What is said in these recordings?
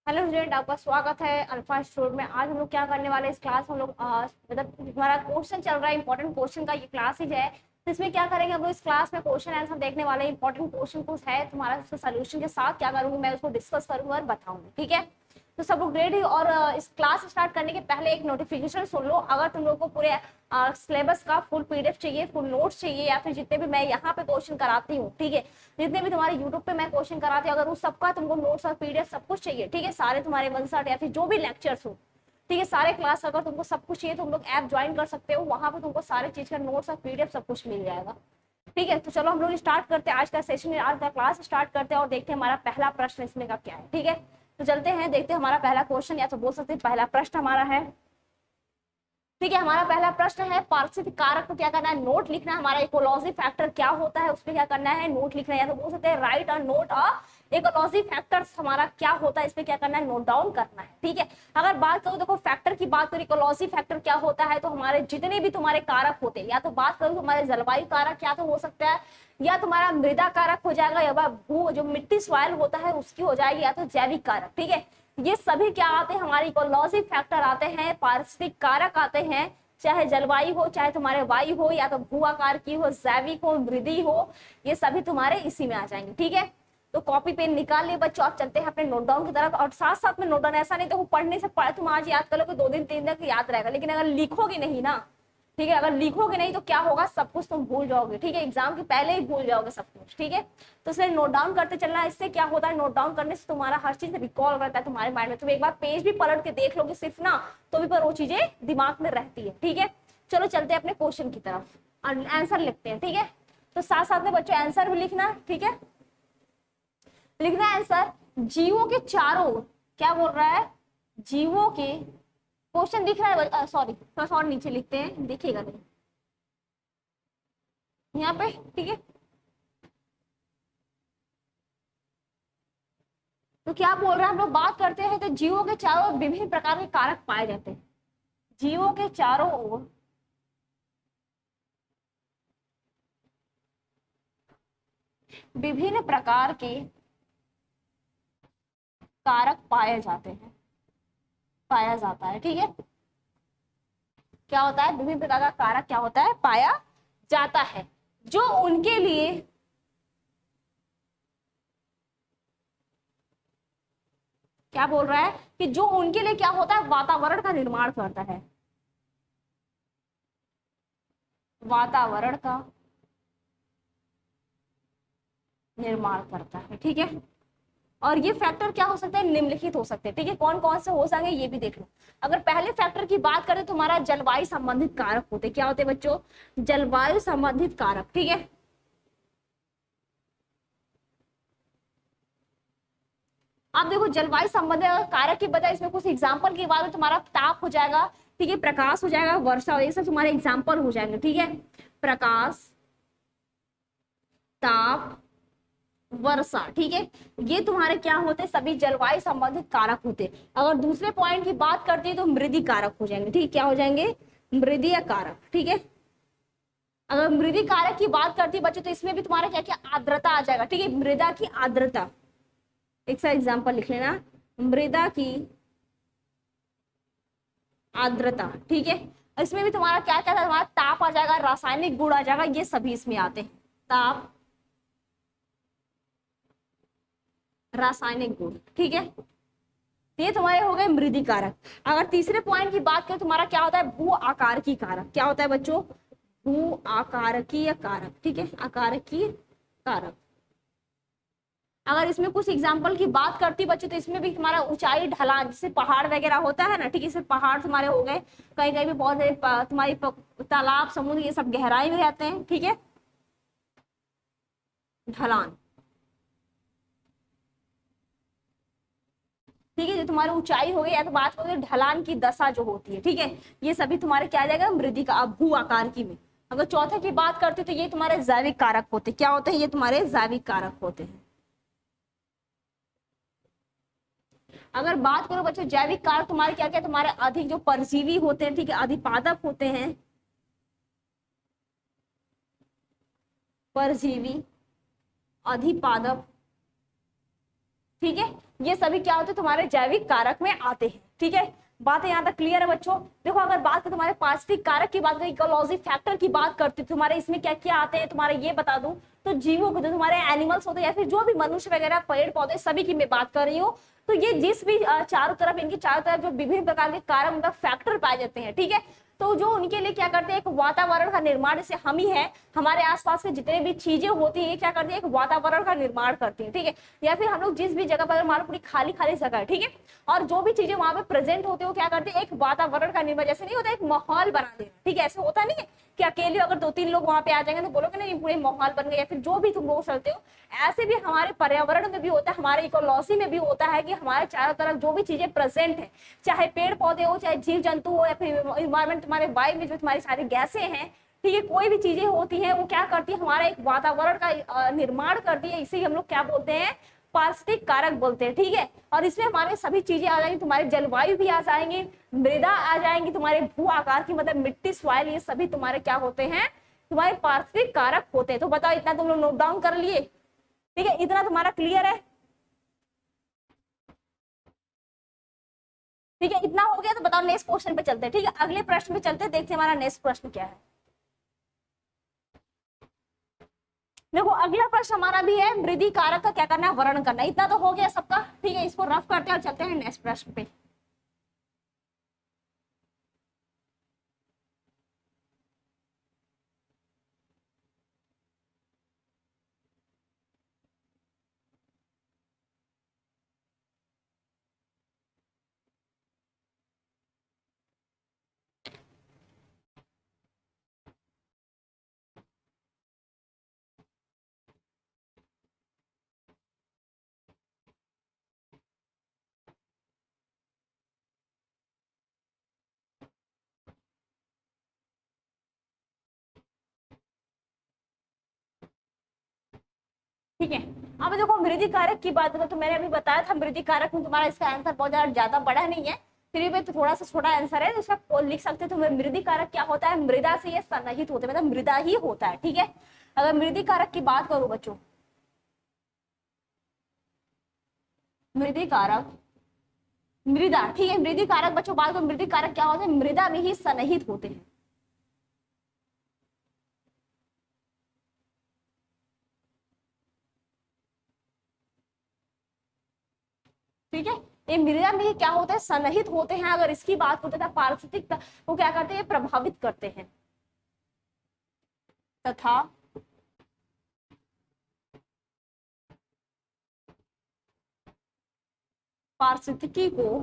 Hello student, आपका स्वागत है अल्फा स्टोर में। आज हम लोग क्या करने वाले हैं इस क्लास में हम लोग मतलब हमारा क्वेश्चन चल रहा है, इंपॉर्टेंट क्वेश्चन का ये क्लास ही है। तो इसमें क्या करेंगे हम लोग, इस क्लास में क्वेश्चन आंसर देखने वाले हैं। इंपॉर्टेंट क्वेश्चन कुछ है तुम्हारा, उसके सोल्यूशन के साथ क्या करूंगी मैं उसको डिस्कस करूंगा और बताऊंगी, ठीक है। तो सब लोग रेडी। और इस क्लास स्टार्ट करने के पहले एक नोटिफिकेशन सुन लो। अगर तुम लोग को पूरे सिलेबस का फुल पीडीएफ चाहिए, फुल नोट्स चाहिए, या फिर जितने भी मैं यहाँ पे क्वेश्चन कराती हूँ, ठीक है, जितने भी तुम्हारे यूट्यूब पे मैं क्वेश्चन कराती हूँ, अगर उस सबका तुमको नोट्स और पीडीएफ सब कुछ चाहिए, ठीक है, सारे तुम्हारे वन शॉट या फिर जो भी लेक्चर्स हो, ठीक है, सारे क्लास अगर तुमको सब कुछ चाहिए, तुम लोग ऐप ज्वाइन कर सकते हो। वहां पर तुमको सारे चीज का नोट्स और पीडीएफ सब कुछ मिल जाएगा, ठीक है। तो चलो हम लोग स्टार्ट करते हैं आज का सेशन, आज का क्लास स्टार्ट करते हैं और देखते हैं हमारा पहला प्रश्न इसमें का क्या है, ठीक है। तो चलते हैं, देखते हैं हमारा पहला क्वेश्चन, या तो बोल सकते हैं पहला प्रश्न हमारा है, ठीक है। हमारा पहला प्रश्न है, पारिस्थितिक कारक को क्या करना है, नोट लिखना है। हमारा इकोलॉजी फैक्टर क्या होता है, उसमें क्या करना है, नोट लिखना है, या तो बोल सकते हैं राइट और नोट इकोलॉजी फैक्टर्स हमारा क्या होता है, इसमें क्या करना है, नोट डाउन करना है, ठीक है। अगर बात करूं, देखो फैक्टर की बात करूं, इकोलॉजी फैक्टर क्या होता है, तो हमारे जितने भी तुम्हारे कारक होते हैं, या तो बात करूं तुम्हारे जलवायु कारक, या तो हो सकता है या तुम्हारा मृदा कारक हो जाएगा, या भू जो मिट्टी सॉइल होता है उसकी हो जाएगी, या तो जैविक कारक, ठीक है। ये सभी क्या आते हैं, हमारे इकोलॉजी फैक्टर आते हैं, पारिस्थितिक कारक आते हैं, चाहे जलवायु हो, चाहे तुम्हारे वायु हो, या तो भू आकार की हो, जैविक हो, मृदी हो, ये सभी तुम्हारे इसी में आ जाएंगे, ठीक है। तो कॉपी पेन निकाल लिए बच्चों, आप चलते हैं अपने नोट डाउन की तरफ। और साथ साथ में नोट डाउन, ऐसा नहीं तो पढ़ने से पढ़े तुम आज याद कर लोगे, 2 दिन 3 दिन याद रहेगा, लेकिन अगर लिखोगे नहीं ना, ठीक है, अगर लिखोगे नहीं तो क्या होगा, सब कुछ तुम भूल जाओगे, ठीक है, एग्जाम के पहले ही भूल जाओगे सब कुछ, ठीक है। तो इसलिए नोट डाउन करते चलना। इससे क्या होता है, नोट डाउन करने से तुम्हारा हर चीज रिकॉल रहता है तुम्हारे माइंड में। तुम एक बार पेज भी पलट के देख लोगे सिर्फ ना, तो भी पर वो चीजें दिमाग में रहती है, ठीक है। चलो चलते हैं अपने क्वेश्चन की तरफ और आंसर लिखते हैं, ठीक है। तो साथ साथ में बच्चों आंसर भी लिखना, ठीक है, लिखना है आंसर। जीवों के चारों ओर, क्या बोल रहा है, जीवों के, क्वेश्चन दिख रहा है, सॉरी थोड़ा सा और नीचे लिखते हैं, देखिएगा नहीं यहाँ पे, ठीक है। तो क्या बोल रहा है, हम लोग बात करते हैं तो जीवों के चारों ओर विभिन्न प्रकार के कारक पाए जाते हैं। जीवों के चारों ओर विभिन्न प्रकार के कारक पाए जाते हैं, पाया जाता है, ठीक है। क्या होता है, विभिन्न प्रकार का कारक क्या होता है, पाया जाता है, जो उनके लिए, क्या बोल रहा है कि जो उनके लिए क्या होता है, वातावरण का निर्माण करता है, वातावरण का निर्माण करता है, ठीक है। और ये फैक्टर क्या हो सकते हैं, निम्नलिखित हो सकते हैं, ठीक है। कौन कौन से हो सकेंगे ये भी देख लो। अगर पहले फैक्टर की बात करें तो हमारा जलवायु संबंधित कारक होते, क्या होते हैं बच्चों, जलवायु संबंधित कारक, ठीक है। अब देखो जलवायु संबंधित कारक की बजाय इसमें कुछ एग्जाम्पल की बात है, तुम्हारा ताप हो जाएगा, ठीक है, प्रकाश हो जाएगा, वर्षा, ये सब तुम्हारे एग्जाम्पल हो जाएंगे, ठीक है। प्रकाश, ताप, वर्षा, ठीक है, ये तुम्हारे क्या होते हैं, सभी जलवायु संबंधित कारक होते हैं। अगर दूसरे पॉइंट की बात करती है तो मृदी कारक हो जाएंगे, ठीक, क्या हो जाएंगे, मृदीय कारक, ठीक है। अगर मृदी कारक की बात करती है बच्चों, तो इसमें भी तुम्हारा क्या क्या आर्द्रता आ जाएगा, ठीक है, मृदा की आर्द्रता, एक सा एग्जाम्पल लिख लेना, मृदा की आर्द्रता, ठीक है। इसमें भी तुम्हारा क्या क्या था, तुम्हारा ताप आ जाएगा, रासायनिक गुण आ जाएगा, ये सभी इसमें आते हैं, ताप, रासायनिक गुण, ठीक है। ये तुम्हारे हो गए मृदी कारक। अगर तीसरे पॉइंट की बात करें, तुम्हारा क्या होता है, भू आकारकीय कारक, क्या होता है बच्चों, भू आकारकीय कारक, ठीक है, आकारकीय कारक। अगर इसमें कुछ एग्जांपल की बात करती बच्चों, तो इसमें भी तुम्हारा ऊंचाई, ढलान, जैसे पहाड़ वगैरह होता है ना, ठीक है, इसमें पहाड़ तुम्हारे हो गए, कहीं कहीं भी बहुत सारे तुम्हारी तालाब, समुद्र, ये सब गहराई में रहते हैं, ठीक है। ढलान, ठीक है, जो तुम्हारी ऊंचाई हो गई, या तो बात करोगे ढलान की दशा जो होती है, ठीक है, ये सभी तुम्हारे क्या आ जाएगा, मृदी का भू आकार की में। अगर चौथे की बात करते तो ये तुम्हारे जैविक कारक होते, क्या होते हैं, ये तुम्हारे जैविक कारक होते हैं। अगर बात करो बच्चों जैविक कारक तुम्हारे क्या क्या, तुम्हारे अधिक जो परजीवी होते हैं, ठीक है, अधिपादक होते हैं, परजीवी, अधिपादक, ठीक है, ये सभी क्या होते हैं तुम्हारे जैविक कारक में आते हैं। ठीक है, बातें यहाँ तक क्लियर है बच्चों। देखो अगर बात करें तुम्हारे पारिस्थितिक कारक की बात करें, इकोलॉजी फैक्टर की बात करती हूँ, तुम्हारे इसमें क्या क्या आते हैं तुम्हारे ये बता दूं। तो जीवों को, जो तुम्हारे एनिमल्स होते हैं या फिर जो भी मनुष्य वगैरह पेड़ पौधे सभी की मैं बात कर रही हूँ। तो ये जिस भी चारों तरफ, इनकी चारों तरफ जो विभिन्न प्रकार के कारक मतलब फैक्टर पाए जाते हैं, ठीक है, तो जो उनके लिए क्या करते हैं, एक वातावरण का निर्माण, जैसे हम ही है, हमारे आसपास के जितने भी चीजें होती है, ये क्या करती है, एक वातावरण का निर्माण करती है। ठीक है, या फिर हम लोग जिस भी जगह पर, मान लो पूरी खाली खाली जगह है, ठीक है, और जो भी चीजें वहां पे प्रेजेंट होती है वो क्या करती है, एक वातावरण का निर्माण, जैसे नहीं होता एक माहौल बना देना। ठीक है, ऐसे होता नहीं है कि अकेले अगर 2-3 लोग वहां पे आ जाएंगे तो बोलोगे नहीं पूरे माहौल बन गए, या फिर जो भी तुम लोग चलते हो। ऐसे भी हमारे पर्यावरण में भी होता है, हमारे इकोलॉजी में भी होता है कि हमारे चारों तरफ जो भी चीजें प्रेजेंट है, चाहे पेड़ पौधे हो, चाहे जीव जंतु हो, या फिर इन्वायरमेंट, तुम्हारे वायु में जो तुम्हारी सारी गैसें हैं, ठीक है, कोई भी चीजें होती हैं, वो क्या करती है, हमारा एक वातावरण का निर्माण करती है। इसे हम लोग क्या बोलते हैं, पारिस्थितिक कारक बोलते हैं। ठीक है, और इसमें हमारे सभी चीजें आ जाएंगी, तुम्हारे जलवायु भी आ जाएंगे, मृदा आ जाएंगी, तुम्हारे भू आकार की मतलब मिट्टी, सॉइल, ये सभी तुम्हारे क्या होते हैं, तुम्हारे पारिस्थितिक कारक होते हैं। तो बताओ इतना तुम लोग नोट डाउन कर लिए? ठीक है, इतना तुम्हारा क्लियर है? ठीक है, इतना हो गया तो बताओ नेक्स्ट क्वेश्चन पे चलते हैं। ठीक है, अगले प्रश्न पे चलते हैं, देखते हैं हमारा नेक्स्ट प्रश्न क्या है। देखो अगला प्रश्न हमारा भी है, मृदी कारक का क्या करना है, वर्णन करना है। इतना तो हो गया सबका। ठीक है, इसको रफ करते हैं और चलते हैं नेक्स्ट प्रश्न पे। ठीक है, अब देखो मृदी कारक की बात करें तो मैंने अभी बताया था, मृदी कारक में तुम्हारा इसका आंसर बहुत ज्यादा बड़ा नहीं है, फिर भी तो थोड़ा सा छोटा आंसर है, तो इसका लिख सकते हो। तो मृदी कारक क्या होता है, मृदा से ये सन्निहित होते हैं, मतलब मृदा ही होता है। ठीक है, अगर मृदी कारक की बात करूं बच्चों, मृदी कारक, मृदा, ठीक है, मृदी कारक बच्चों बात करो, मृदी कारक क्या होते हैं, मृदा में ही सन्निहित होते हैं। ठीक है, ये मृदा में क्या होता है, सन्निहित होते हैं। अगर इसकी बात करते हैं पारिस्थितिक, वो क्या करते हैं, प्रभावित करते हैं तथा पारिस्थितिकी को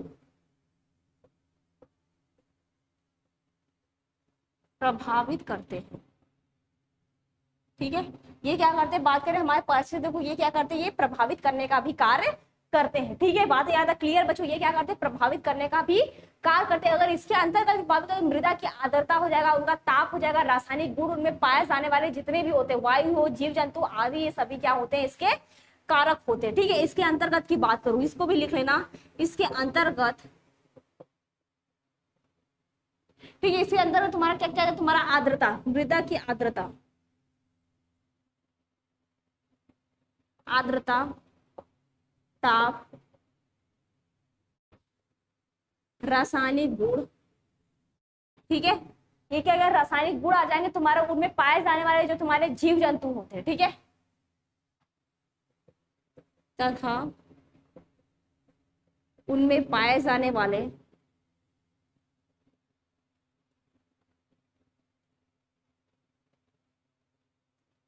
प्रभावित करते हैं। ठीक है, ये क्या करते हैं, बात करें हमारे पारिस्थितिकी को, ये क्या करते हैं, ये प्रभावित करने का भी कार्य करते हैं। ठीक है, बात याद है क्लियर बच्चों, ये क्या करते हैं, प्रभावित करने का भी कार्य करते हैं। अगर इसके अंतर्गत बात करें, मृदा की आर्द्रता हो जाएगा, उनका ताप हो जाएगा, रासायनिक गुण उनमें पाए जाने वाले जितने भी होते हैं, वायु हो, जीव जंतु आदि, ये सभी क्या होते हैं, इसके कारक होते हैं। ठीक है, इसके अंतर्गत की बात करूं, इसको भी लिख लेना, इसके अंतर्गत। ठीक है, इसके अंतर्गत तुम्हारा क्या क्या है, तुम्हारा आर्द्रता, मृदा की आर्द्रता, आर्द्रता, ताप, रासायनिक गुण। ठीक है, ये क्या, अगर रासायनिक गुण आ जाएंगे तुम्हारे, उनमें पाए जाने वाले जो तुम्हारे जीव जंतु होते हैं, ठीक है, तथा उनमें पाए जाने वाले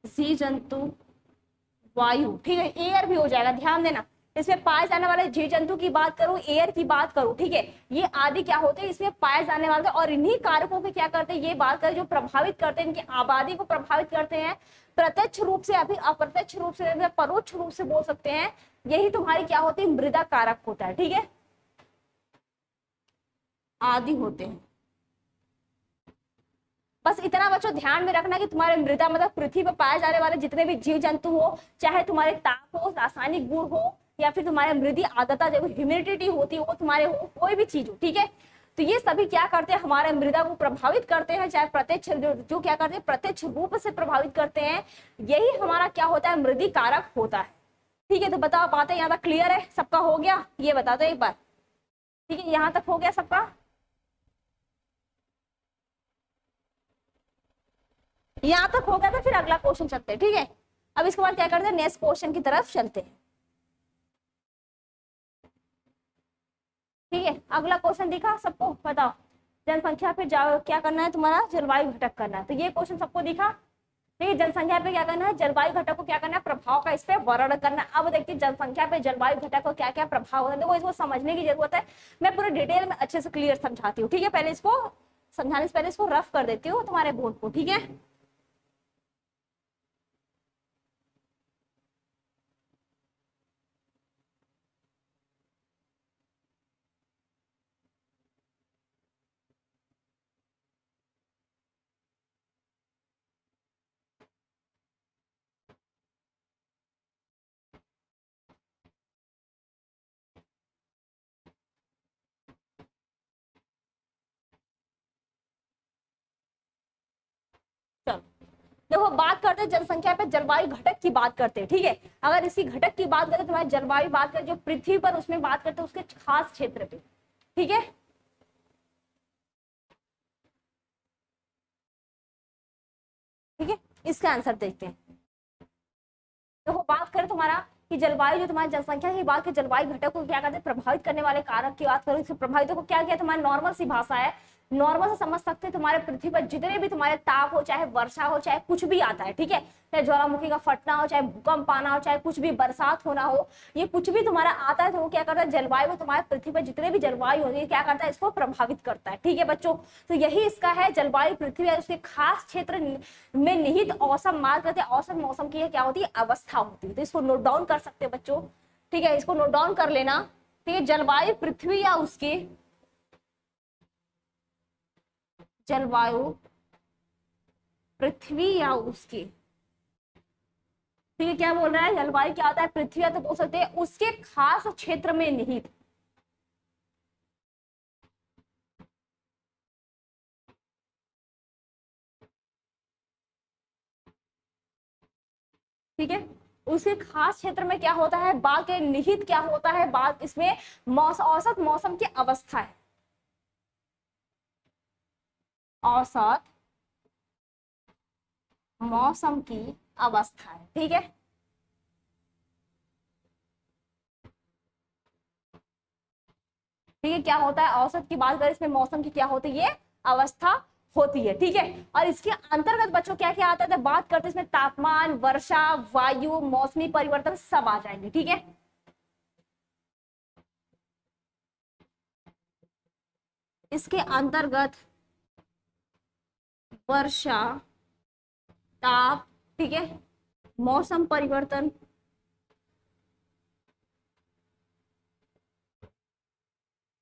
जीव जंतु, वायु, ठीक है, एयर भी हो जाएगा, ध्यान देना, इसमें पाए जाने वाले जीव जंतु की बात करूं, एयर की बात करूं, ठीक है, ये आदि क्या होते हैं, इसमें पाए जाने वाले, और इन्हीं कारकों के क्या करते हैं, ये बात करें जो प्रभावित करते हैं, इनकी आबादी को प्रभावित करते हैं, प्रत्यक्ष रूप से या फिर अप्रत्यक्ष रूप से, परोक्ष रूप से बोल सकते हैं, यही तुम्हारी क्या होती है, मृदा कारक होता है। ठीक है, आदि होते हैं। बस इतना बच्चों ध्यान में रखना कि तुम्हारे मृदा मतलब पृथ्वी पर पाए जाने वाले जितने भी जीव जंतु हो, चाहे तुम्हारे ताप हो, रासायनिक गुण हो, या फिर तुम्हारे मृदी आर्द्रता जो ह्यूमिडिटी होती है वो तुम्हारे हो, कोई भी चीज हो, ठीक है, तो ये सभी क्या करते हैं, हमारे मृदा को प्रभावित करते हैं, चाहे प्रत्यक्ष जो क्या करते हैं, प्रत्यक्ष रूप से प्रभावित करते हैं। यही हमारा क्या होता है, मृदी कारक होता है। ठीक है, तो बताओ बातें यहाँ तक क्लियर है, सबका हो गया, ये बता दो एक बार। ठीक है, यहाँ तक हो गया सबका? यहाँ तक हो गया तो फिर अगला क्वेश्चन चलते हैं। ठीक है, अब इसके बाद क्या करते हैं, नेक्स्ट क्वेश्चन की तरफ चलते हैं। ठीक है, अगला क्वेश्चन दिखा सबको, बताओ। जनसंख्या पे जाओ, क्या करना है तुम्हारा, जलवायु घटक करना है। तो ये क्वेश्चन सबको दिखा। ठीक है, जनसंख्या पे क्या करना है, जलवायु घटक को क्या करना है, प्रभाव का इस पे वर्णन करना है। अब देखिए जनसंख्या पे जलवायु घटक को क्या क्या प्रभाव होता है, देखो इसको समझने की जरूरत है। मैं पूरे डिटेल में अच्छे से क्लियर समझाती हूँ। ठीक है, पहले इसको समझाने से पहले इसको रफ कर देती हूँ तुम्हारे बोर्ड को। ठीक है, चलो देखो बात करते हैं जनसंख्या पे जलवायु घटक की बात करते हैं। ठीक है, अगर इसी घटक की बात करें, तुम्हारी जलवायु बात करें जो पृथ्वी पर, उसमें बात करते हैं उसके खास क्षेत्र पे। ठीक है, ठीक है, इसका आंसर देखते हैं। देखो बात करें तुम्हारा कि जलवायु, जो तुम्हारी जनसंख्या की बात करें, जलवायु घटक को क्या करते हैं, प्रभावित करने वाले कारक की बात करें, इससे प्रभावित को क्या किया, तुम्हारी नॉर्मल सी भाषा है, नॉर्मल से समझ सकते हैं। तुम्हारे पृथ्वी पर जितने भी तुम्हारे ताप हो, चाहे वर्षा हो, चाहे कुछ भी आता है, ठीक है, चाहे ज्वालामुखी का फटना हो, चाहे भूकंप आना हो, चाहे कुछ भी बरसात होना हो, ये कुछ भी तुम्हारा आता है, तो वो क्या करता है, जलवायु को, तुम्हारे पृथ्वी पर जितने भी जलवायु होती है क्या करता है, इसको प्रभावित करता है। ठीक है बच्चों, तो यही इसका है, जलवायु पृथ्वी है उसके खास क्षेत्र में निहित औसम मार्ग करते हैं। औसत मौसम की क्या होती है, अवस्था होती है। तो इसको नोट डाउन कर सकते हैं बच्चों। ठीक है, इसको नोट डाउन कर लेना। ठीक है, जलवायु पृथ्वी या उसकी, जलवायु पृथ्वी या उसकी, ठीक है, क्या बोल रहा है, जलवायु क्या होता है, पृथ्वी या तो बोल सकते हैं उसके खास क्षेत्र में निहित। ठीक है, उसके खास क्षेत्र में क्या होता है, बाघ के निहित क्या होता है, बाघ इसमें औसत मौसम की अवस्था है, औसत मौसम की अवस्था है। ठीक है, ठीक है, क्या होता है, औसत की बात करें, इसमें मौसम की क्या होती है, अवस्था होती है। ठीक है, और इसके अंतर्गत बच्चों क्या क्या आता है, बात करते हैं इसमें तापमान, वर्षा, वायु, मौसमी परिवर्तन सब आ जाएंगे। ठीक है, इसके अंतर्गत वर्षा, ताप, ठीक है, मौसम परिवर्तन,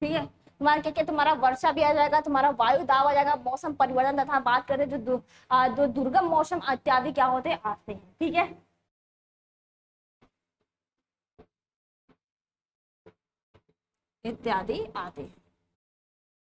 ठीक है, तुम्हारा क्या क्या, तुम्हारा वर्षा भी आ जाएगा, तुम्हारा वायु दाब आ जाएगा, मौसम परिवर्तन तथा बात करें जो दुर्गम मौसम इत्यादि क्या होते हैं, आते हैं। ठीक है, इत्यादि आते हैं।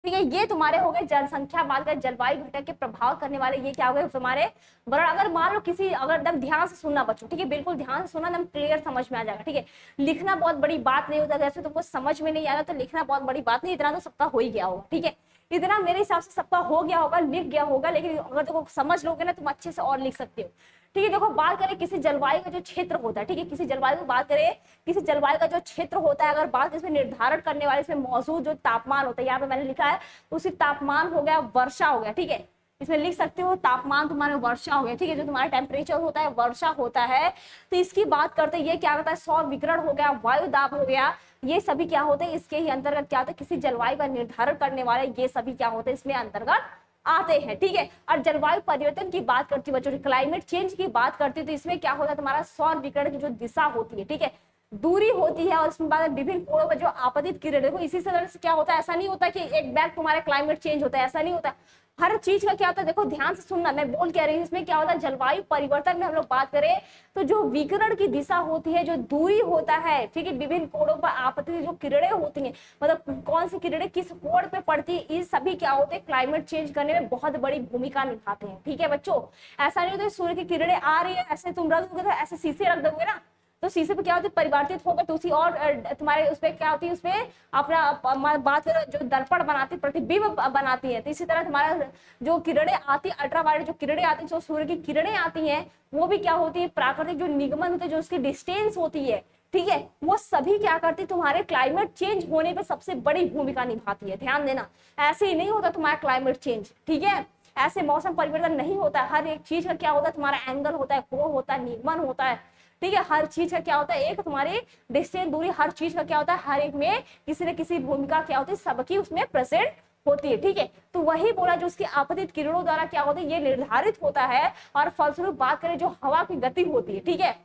ठीक है, ये तुम्हारे हो गए जनसंख्या, बात करें जलवायु घटक के प्रभाव करने वाले, ये क्या हो गए तुम्हारे वर्ण। अगर मान लो किसी, अगर एकदम ध्यान से सुनना बच्चों, ठीक है, बिल्कुल ध्यान से सुनना, एकदम क्लियर समझ में आ जाएगा। ठीक है, लिखना बहुत बड़ी बात नहीं होता, जैसे तुमको समझ में नहीं आया तो लिखना बहुत बड़ी बात नहीं, इतना तो सबका हो ही गया होगा। ठीक है, इतना मेरे हिसाब से सबका हो गया होगा, लिख गया होगा, लेकिन अगर तुमको समझ लोगे ना तुम अच्छे से और लिख सकते हो। ठीक है, देखो बात करें किसी जलवायु का जो क्षेत्र होता है, ठीक है, किसी जलवायु की बात करें, किसी जलवायु का जो क्षेत्र होता है, अगर बात इसमें निर्धारण करने वाले, इसमें मौजूद जो तापमान होता है, यहाँ पे मैंने लिखा है उसी तापमान हो गया, वर्षा हो गया। ठीक है, इसमें लिख सकते हो तापमान तुम्हारे वर्षा हो गया। ठीक है, जो तुम्हारा टेम्परेचर होता है वर्षा होता है। तो इसकी बात करते हैं, ये क्या होता है, सौर विकिरण हो गया, वायु दाब हो गया, ये सभी क्या होते हैं, इसके ही अंतर्गत क्या होता है, किसी जलवायु का निर्धारण करने वाले ये सभी क्या होते हैं, इसमें अंतर्गत आते हैं। ठीक है, और जलवायु परिवर्तन की बात करती है बच्चों, क्लाइमेट चेंज की बात करती है, तो इसमें क्या होता है, तुम्हारा सौर विकिरण की जो दिशा होती है, ठीक है, दूरी होती है, और उसमें बाद विभिन्न कोणों पर जो आपतित किरण, देखो इसी तरह से क्या होता है, ऐसा नहीं होता कि एक बैग तुम्हारा क्लाइमेट चेंज होता है, ऐसा नहीं होता। हर चीज का क्या होता है, देखो ध्यान से सुनना, मैं बोल क्या रही हूँ, इसमें क्या होता है, जलवायु परिवर्तन में हम लोग बात करें तो जो विकिरण की दिशा होती है, जो दूरी होता है, ठीक है, विभिन्न कोणों पर आपतित जो किरणें होती हैं, मतलब कौन सी किरणें किस कोण पे पड़ती है, ये सभी क्या होते हैं, क्लाइमेट चेंज करने में बहुत बड़ी भूमिका निभाते हैं। ठीक है बच्चों, ऐसा नहीं होता सूर्य की किरणें आ रही है, ऐसे तुम रख दोगे तो ऐसे शीशे रख दोगे ना, तो सी से क्या होती है, परिवर्तित होकर दूसरी और तुम्हारे उस पर क्या होती है, उसपे अपना बात करो जो दर्पण बनाती, प्रतिबिंब बनाती है। तो इसी तरह तुम्हारा जो किरणें आती है, अल्ट्रावायलेट जो किरणें आती है, जो सूर्य की किरणें आती हैं, वो भी क्या होती है, प्राकृतिक जो निगमन होते हैं, जो उसकी डिस्टेंस होती है, ठीक है, वो सभी क्या करती है, तुम्हारे क्लाइमेट चेंज होने पे सबसे बड़ी भूमिका निभाती है। ध्यान देना, ऐसे ही नहीं होता तुम्हारा क्लाइमेट चेंज, ठीक है, ऐसे मौसम परिवर्तन नहीं होता है। हर एक चीज का क्या होता है, तुम्हारा एंगल होता है, कोण होता है, निगमन होता है, ठीक है, हर चीज का क्या होता है, एक तुम्हारी डिस्टेंस दूरी, हर चीज का क्या होता है, हर एक में किसी न किसी भूमिका क्या होती है, सबकी उसमें प्रेजेंट होती है, ठीक है। तो वही बोला जो उसकी आपतित किरणों द्वारा क्या होता है, ये निर्धारित होता है। और फलस्वरूप बात करें जो हवा की गति होती है, ठीक है,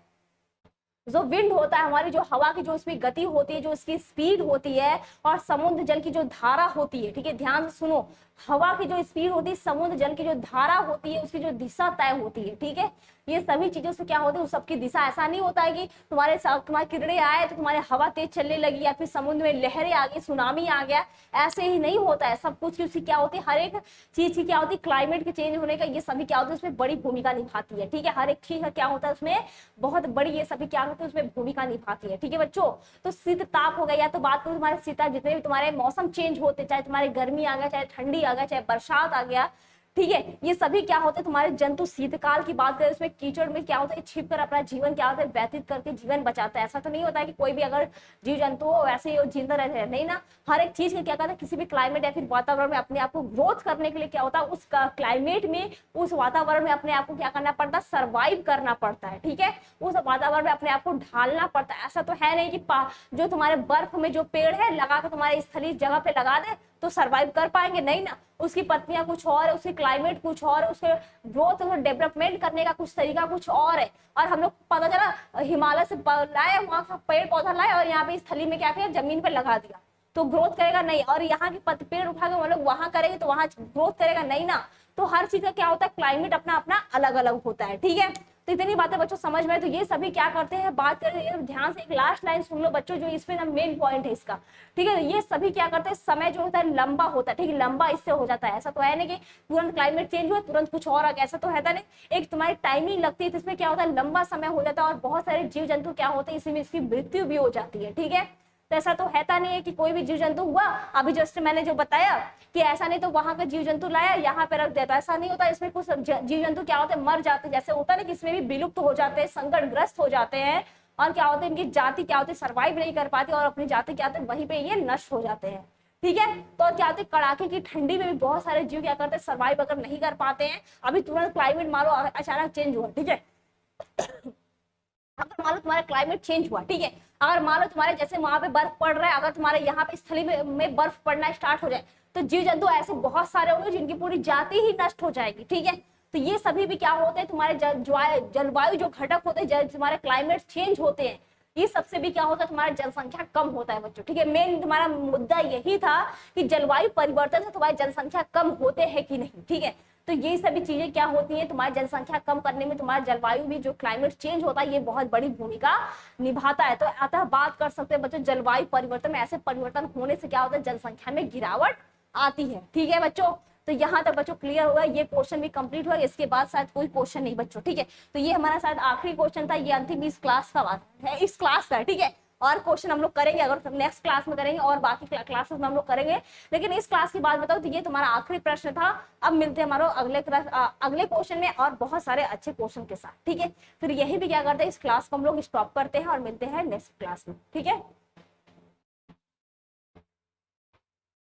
जो विंड होता है, हमारी जो हवा की जो उसमें गति होती है, जो उसकी स्पीड होती है, और समुद्र जल की जो धारा होती है, ठीक है, ध्यान से सुनो, हवा की जो स्पीड होती है, समुद्र जल की जो धारा होती है, उसकी जो दिशा तय होती है, ठीक है, ये सभी चीजों से क्या होता है, उस सबकी दिशा, ऐसा नहीं होता है कि तुम्हारे किरणें आए तो तुम्हारी हवा तेज चलने लगी, या फिर समुद्र में लहरें आ गई, सुनामी आ गया, ऐसे ही नहीं होता है। सब कुछ की उसकी क्या होती है, हर एक चीज की क्या होती है, क्लाइमेट के चेंज होने का ये सभी क्या होता है, उसमें बड़ी भूमिका निभाती है, ठीक है, हर एक चीज का क्या होता है, उसमें बहुत बड़ी ये सभी क्या होती है, उसमें भूमिका निभाती है, ठीक है बच्चों। तो शीत ताप हो गया, या तो बात करूं तुम्हारे शीतल, जितने भी तुम्हारे मौसम चेंज होते, चाहे तुम्हारे गर्मी आ गया, चाहे ठंडी आ गया, चाहे बरसात आ गया, ठीक है, ये सभी क्या होते हैं, तुम्हारे जंतु शीतकाल की बात करें, उसमें कीचड़ में क्या होता है, छिप कर अपना जीवन क्या होता है, व्यतीत करके जीवन बचाता है। ऐसा तो नहीं होता है कि कोई भी अगर जीव जंतु हो वैसे ही जिंदा रहते हैं, नहीं ना, हर एक चीज के क्या कहता है, किसी भी क्लाइमेट या फिर वातावरण में अपने आप को ग्रोथ करने के लिए क्या होता है, उस क्लाइमेट में, उस वातावरण में अपने आप को क्या करना पड़ता है, सर्वाइव करना पड़ता है, ठीक है, उस वातावरण में अपने आप को ढालना पड़ता है। ऐसा तो है नहीं कि जो तुम्हारे बर्फ में जो पेड़ है लगा के तुम्हारे स्थलीय जगह पे लगा दे तो सर्वाइव कर पाएंगे, नहीं ना, उसकी पत्तियां कुछ और है, उसकी क्लाइमेट कुछ और है, उसके ग्रोथ और डेवलपमेंट करने का कुछ तरीका कुछ और है। और हम लोग पता चला हिमालय से लाए, वहां का पेड़ पौधा लाए और यहाँ पे स्थली में क्या किया, जमीन पे लगा दिया, तो ग्रोथ करेगा नहीं। और यहाँ की पेड़ उठा के हम लोग वहां करेंगे तो वहां ग्रोथ करेगा नहीं ना। तो हर चीज का क्या होता है, क्लाइमेट अपना अपना अलग अलग होता है, ठीक है। तो इतनी बातें बच्चों समझ में, तो ये सभी क्या करते हैं, बात करें ध्यान से, एक लास्ट लाइन सुन लो बच्चों, जो इसमें ना मेन पॉइंट है इसका, ठीक है। ये सभी क्या करते हैं, समय जो होता है लंबा होता है, ठीक है, लंबा इससे हो जाता है। ऐसा तो है नहीं कि तुरंत क्लाइमेट चेंज हुआ तुरंत कुछ और आ गया, ऐसा तो है नहीं, एक तुम्हारी टाइमिंग लगती है, इसमें क्या होता है, लंबा समय हो जाता है, और बहुत सारे जीव जंतु क्या होते हैं, इसी में इसकी मृत्यु भी हो जाती है, ठीक है। तो ऐसा तो हैता नहीं है कि कोई भी जीव जंतु हुआ, अभी जस्ट मैंने जो बताया कि ऐसा नहीं तो वहां का जीव जंतु लाया यहाँ पे रख देता, ऐसा नहीं होता। इसमें कुछ जीव जंतु क्या होते हैं, मर जाते, जैसे होता है ना कि इसमें भी विलुप्त हो जाते हैं, संकटग्रस्त हो जाते हैं, और क्या होता है, इनकी जाति क्या होती है, सर्वाइव नहीं कर पाती, और अपनी जाति क्या होती है, वहीं पे ये नष्ट हो जाते हैं, ठीक है। तो क्या होते हैं, कड़ाके की ठंडी में भी बहुत सारे जीव क्या करते हैं, सर्वाइव अगर नहीं कर पाते हैं। अभी तुरंत क्लाइमेट मान लो अचानक चेंज हुआ, ठीक है, अगर मान लो तुम्हारा क्लाइमेट चेंज हुआ, ठीक है, अगर मान लो तुम्हारे जैसे वहां पे बर्फ पड़ रहा है, अगर तुम्हारे यहाँ पे स्थली में बर्फ पड़ना स्टार्ट हो जाए, तो जीव जंतु ऐसे बहुत सारे होंगे जिनकी पूरी जाति ही नष्ट हो जाएगी, ठीक है। तो ये सभी भी क्या होते हैं, तुम्हारे जलवायु जो घटक होते हैं, तुम्हारे क्लाइमेट चेंज होते हैं, ये सबसे भी क्या होता है, तुम्हारा जनसंख्या कम होता है बच्चों, ठीक है। मेन तुम्हारा मुद्दा यही था कि जलवायु परिवर्तन से तुम्हारी जनसंख्या कम होते हैं कि नहीं, ठीक है। तो ये सभी चीजें क्या होती है, तुम्हारी जनसंख्या कम करने में, तुम्हारा जलवायु भी जो क्लाइमेट चेंज होता है, ये बहुत बड़ी भूमिका निभाता है। तो अतः बात कर सकते हैं बच्चों, जलवायु परिवर्तन में ऐसे परिवर्तन होने से क्या होता है, जनसंख्या में गिरावट आती है, ठीक है बच्चों। तो यहाँ तक बच्चों क्लियर होगा, ये क्वेश्चन भी कंप्लीट हुआ, इसके बाद शायद कोई क्वेश्चन नहीं बच्चों, ठीक है। तो ये हमारा शायद आखिरी क्वेश्चन था, ये अंतिम इस क्लास का बात है, इस क्लास का, ठीक है। और क्वेश्चन हम लोग करेंगे, अगर नेक्स्ट क्लास में करेंगे, और बाकी क्लासेस में हम लोग करेंगे, लेकिन इस क्लास की बात बताओ तो ये तुम्हारा आखिरी प्रश्न था। अब मिलते हैं हमारे अगले क्वेश्चन में और बहुत सारे अच्छे क्वेश्चन के साथ, ठीक है। फिर यही भी क्या करते हैं, इस क्लास को हम लोग स्टॉप करते हैं और मिलते हैं नेक्स्ट क्लास में, ठीक है।